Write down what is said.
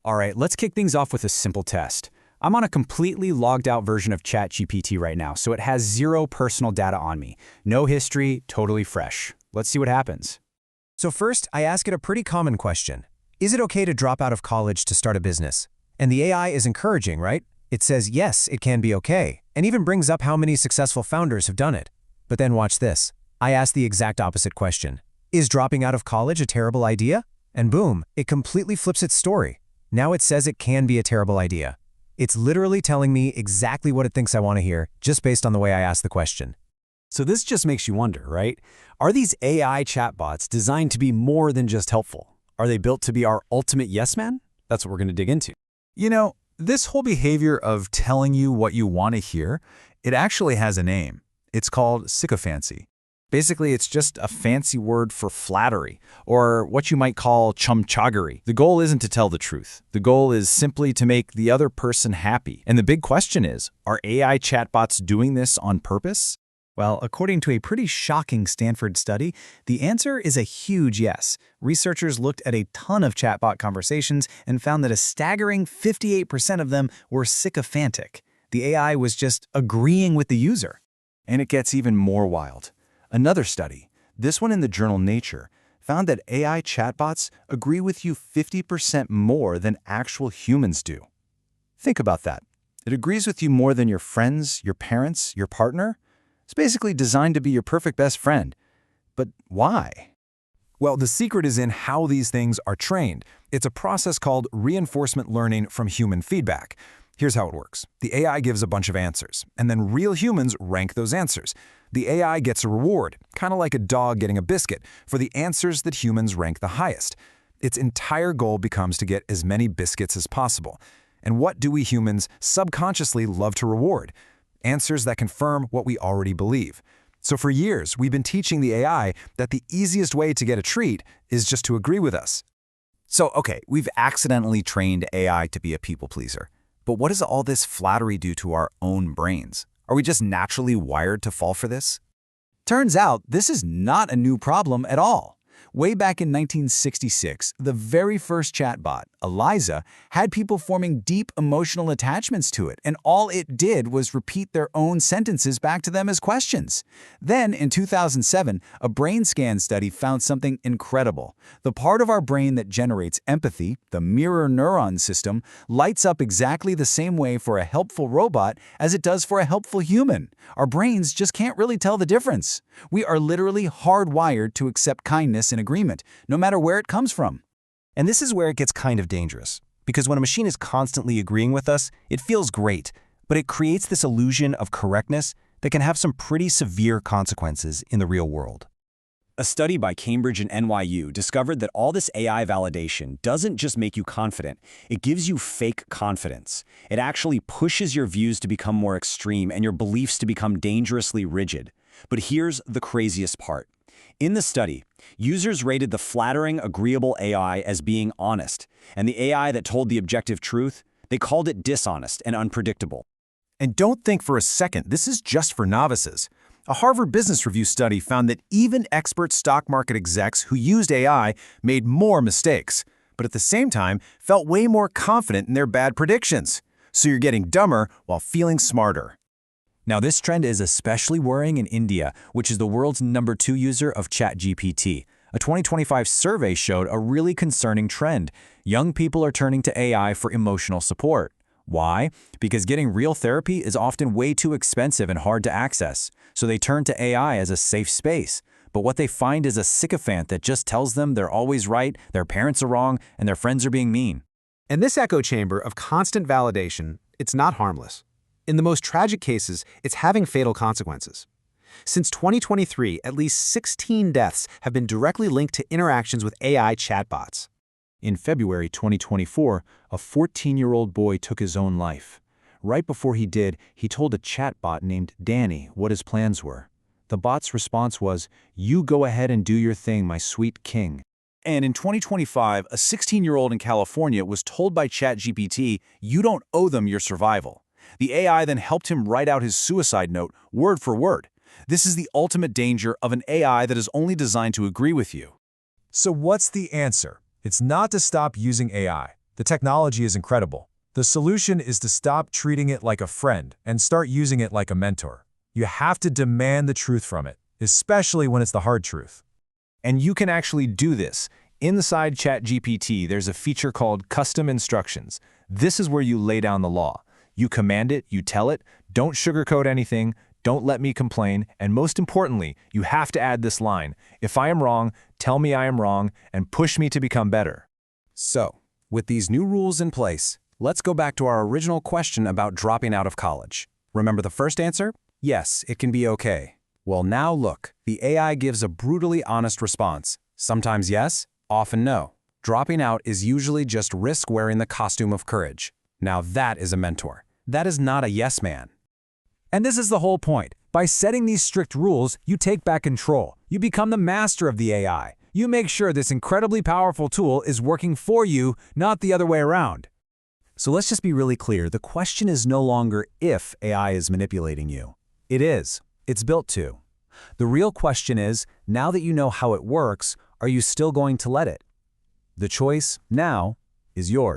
All right, let's kick things off with a simple test. I'm on a completely logged out version of ChatGPT right now, so it has zero personal data on me. No history, totally fresh. Let's see what happens. So first, I ask it a pretty common question. Is it okay to drop out of college to start a business? And the AI is encouraging, right? It says, yes, it can be okay, and even brings up how many successful founders have done it. But then watch this. I ask the exact opposite question. Is dropping out of college a terrible idea? And boom, it completely flips its story. Now it says it can be a terrible idea. It's literally telling me exactly what it thinks I want to hear, just based on the way I ask the question. So this just makes you wonder, right? Are these AI chatbots designed to be more than just helpful? Are they built to be our ultimate yes man? That's what we're going to dig into. You know, this whole behavior of telling you what you want to hear, it actually has a name. It's called sycophancy. Basically, it's just a fancy word for flattery, or what you might call chumchoggery. The goal isn't to tell the truth. The goal is simply to make the other person happy. And the big question is, are AI chatbots doing this on purpose? Well, according to a pretty shocking Stanford study, the answer is a huge yes. Researchers looked at a ton of chatbot conversations and found that a staggering 58% of them were sycophantic. The AI was just agreeing with the user. And it gets even more wild. Another study, this one in the journal Nature, found that AI chatbots agree with you 50% more than actual humans do. Think about that. It agrees with you more than your friends, your parents, your partner. It's basically designed to be your perfect best friend. But why? Well, the secret is in how these things are trained. It's a process called reinforcement learning from human feedback. Here's how it works. The AI gives a bunch of answers, and then real humans rank those answers. The AI gets a reward, kind of like a dog getting a biscuit, for the answers that humans rank the highest. Its entire goal becomes to get as many biscuits as possible. And what do we humans subconsciously love to reward? Answers that confirm what we already believe. So for years, we've been teaching the AI that the easiest way to get a treat is just to agree with us. So, okay, we've accidentally trained AI to be a people pleaser. But what does all this flattery do to our own brains? Are we just naturally wired to fall for this? Turns out this is not a new problem at all. Way back in 1966, the very first chatbot, Eliza, had people forming deep emotional attachments to it, and all it did was repeat their own sentences back to them as questions. Then, in 2007, a brain scan study found something incredible. The part of our brain that generates empathy, the mirror neuron system, lights up exactly the same way for a helpful robot as it does for a helpful human. Our brains just can't really tell the difference. We are literally hardwired to accept kindness and agreement, no matter where it comes from. And this is where it gets kind of dangerous. Because when a machine is constantly agreeing with us, it feels great, but it creates this illusion of correctness that can have some pretty severe consequences in the real world. A study by Cambridge and NYU discovered that all this AI validation doesn't just make you confident, it gives you fake confidence. It actually pushes your views to become more extreme and your beliefs to become dangerously rigid. But here's the craziest part. In the study, users rated the flattering, agreeable AI as being honest, and the AI that told the objective truth, they called it dishonest and unpredictable. And don't think for a second this is just for novices. A Harvard Business Review study found that even expert stock market execs who used AI made more mistakes, but at the same time felt way more confident in their bad predictions. So you're getting dumber while feeling smarter. Now, this trend is especially worrying in India, which is the world's #2 user of ChatGPT. A 2025 survey showed a really concerning trend. Young people are turning to AI for emotional support. Why? Because getting real therapy is often way too expensive and hard to access, so they turn to AI as a safe space. But what they find is a sycophant that just tells them they're always right, their parents are wrong, and their friends are being mean. In this echo chamber of constant validation, it's not harmless. In the most tragic cases, it's having fatal consequences. Since 2023, at least 16 deaths have been directly linked to interactions with AI chatbots. In February 2024, a 14-year-old boy took his own life. Right before he did, he told a chatbot named Danny what his plans were. The bot's response was, "You go ahead and do your thing, my sweet king." And in 2025, a 16-year-old in California was told by ChatGPT, "You don't owe them your survival." The AI then helped him write out his suicide note, word for word. This is the ultimate danger of an AI that is only designed to agree with you. So what's the answer? It's not to stop using AI. The technology is incredible. The solution is to stop treating it like a friend and start using it like a mentor. You have to demand the truth from it, especially when it's the hard truth. And you can actually do this. Inside ChatGPT, there's a feature called Custom Instructions. This is where you lay down the law. You command it, you tell it, don't sugarcoat anything, don't let me complain, and most importantly, you have to add this line: if I am wrong, tell me I am wrong, and push me to become better. So, with these new rules in place, let's go back to our original question about dropping out of college. Remember the first answer? Yes, it can be okay. Well, now look, the AI gives a brutally honest response. Sometimes yes, often no. Dropping out is usually just risk wearing the costume of courage. Now that is a mentor. That is not a yes man. And this is the whole point. By setting these strict rules, you take back control. You become the master of the AI. You make sure this incredibly powerful tool is working for you, not the other way around. So let's just be really clear. The question is no longer if AI is manipulating you. It is. It's built to. The real question is, now that you know how it works, are you still going to let it? The choice, now, is yours.